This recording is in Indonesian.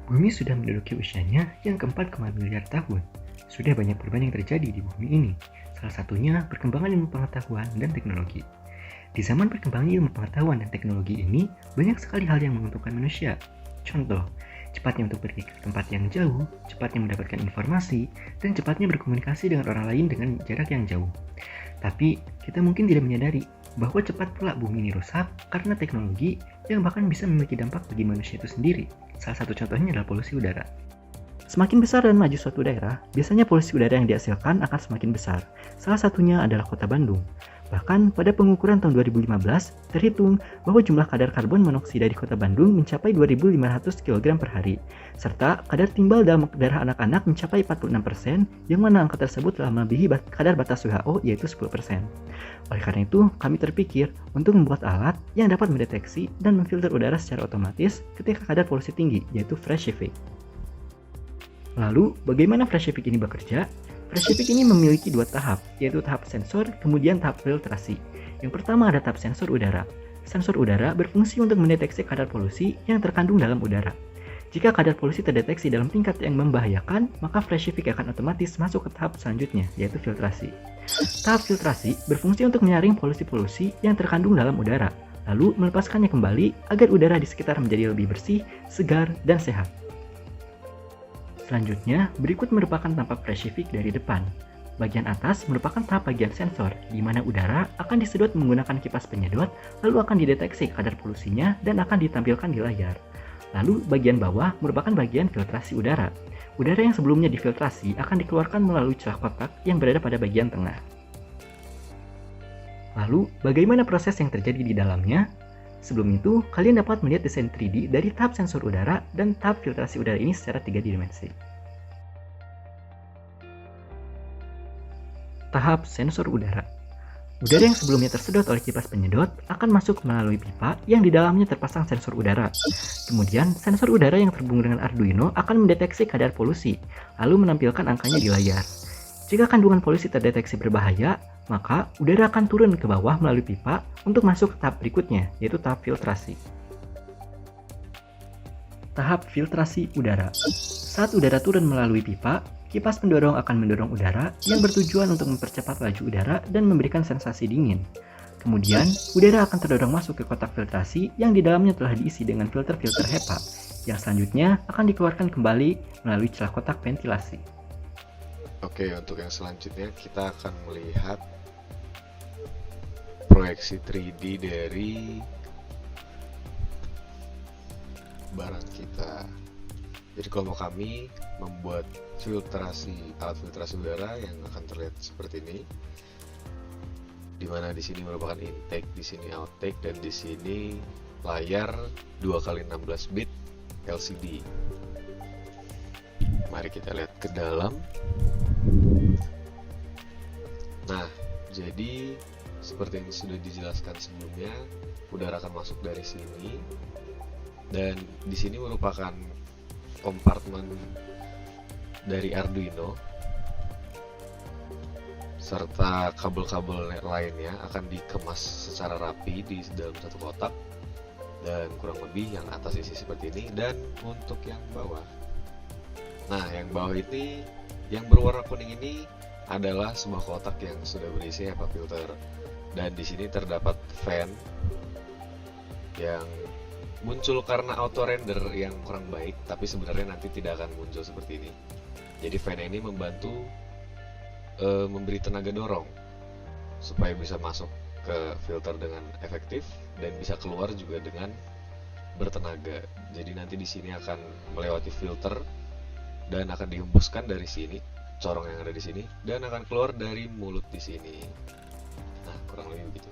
Bumi sudah menduduki usianya yang ke-4 miliar tahun. Sudah banyak perubahan yang terjadi di bumi ini. Salah satunya perkembangan ilmu pengetahuan dan teknologi. Di zaman perkembangan ilmu pengetahuan dan teknologi ini, banyak sekali hal yang menguntungkan manusia. Contoh, cepatnya untuk pergi ke tempat yang jauh, cepatnya mendapatkan informasi, dan cepatnya berkomunikasi dengan orang lain dengan jarak yang jauh. Tapi, kita mungkin tidak menyadari bahwa cepat pula bumi ini rusak karena teknologi yang bahkan bisa memiliki dampak bagi manusia itu sendiri. Salah satu contohnya adalah polusi udara. Semakin besar dan maju suatu daerah, biasanya polusi udara yang dihasilkan akan semakin besar. Salah satunya adalah kota Bandung. Bahkan pada pengukuran tahun 2015, terhitung bahwa jumlah kadar karbon monoksida di kota Bandung mencapai 2.500 kg per hari, serta kadar timbal dalam darah anak-anak mencapai 46%, yang mana angka tersebut telah melebihi kadar batas WHO yaitu 10%. Oleh karena itu, kami terpikir untuk membuat alat yang dapat mendeteksi dan memfilter udara secara otomatis ketika kadar polusi tinggi, yaitu Freshifik. Lalu, bagaimana Freshifik ini bekerja? Freshifik ini memiliki dua tahap, yaitu tahap sensor, kemudian tahap filtrasi. Yang pertama ada tahap sensor udara. Sensor udara berfungsi untuk mendeteksi kadar polusi yang terkandung dalam udara. Jika kadar polusi terdeteksi dalam tingkat yang membahayakan, maka Freshifik akan otomatis masuk ke tahap selanjutnya, yaitu filtrasi. Tahap filtrasi berfungsi untuk menyaring polusi-polusi yang terkandung dalam udara, lalu melepaskannya kembali agar udara di sekitar menjadi lebih bersih, segar, dan sehat. Selanjutnya, berikut merupakan tampak Freshifik dari depan. Bagian atas merupakan tahap bagian sensor, di mana udara akan disedot menggunakan kipas penyedot, lalu akan dideteksi kadar polusinya dan akan ditampilkan di layar. Lalu, bagian bawah merupakan bagian filtrasi udara. Udara yang sebelumnya difiltrasi akan dikeluarkan melalui celah kotak yang berada pada bagian tengah. Lalu, bagaimana proses yang terjadi di dalamnya? Sebelum itu, kalian dapat melihat desain 3D dari tahap sensor udara dan tahap filtrasi udara ini secara 3 dimensi. Tahap sensor udara. Udara yang sebelumnya tersedot oleh kipas penyedot akan masuk melalui pipa yang di dalamnya terpasang sensor udara. Kemudian, sensor udara yang terhubung dengan Arduino akan mendeteksi kadar polusi, lalu menampilkan angkanya di layar. Jika kandungan polusi terdeteksi berbahaya, maka udara akan turun ke bawah melalui pipa untuk masuk ke tahap berikutnya, yaitu tahap filtrasi. Tahap filtrasi udara. Saat udara turun melalui pipa, kipas pendorong akan mendorong udara yang bertujuan untuk mempercepat laju udara dan memberikan sensasi dingin. Kemudian, udara akan terdorong masuk ke kotak filtrasi yang di dalamnya telah diisi dengan filter-filter HEPA, yang selanjutnya akan dikeluarkan kembali melalui celah kotak ventilasi. Oke, untuk yang selanjutnya kita akan melihat proyeksi 3D dari barang kita. Jadi kelompok kami membuat alat filtrasi udara yang akan terlihat seperti ini. Dimana di sini merupakan intake, di sini outtake, dan di sini layar 2x16 bit LCD. Mari kita lihat ke dalam. Nah, jadi seperti yang sudah dijelaskan sebelumnya, udara akan masuk dari sini, dan di sini merupakan kompartemen dari Arduino serta kabel-kabel lainnya akan dikemas secara rapi di dalam satu kotak, dan kurang lebih yang atas isi seperti ini. Dan untuk yang bawah, nah yang bawah ini yang berwarna kuning ini adalah sebuah kotak yang sudah berisi HEPA filter, dan di sini terdapat fan yang muncul karena auto render yang kurang baik, tapi sebenarnya nanti tidak akan muncul seperti ini. Jadi fan ini membantu memberi tenaga dorong supaya bisa masuk ke filter dengan efektif dan bisa keluar juga dengan bertenaga. Jadi nanti di sini akan melewati filter dan akan dihembuskan dari sini, corong yang ada di sini, dan akan keluar dari mulut di sini. Nah, kurang lebih begitu.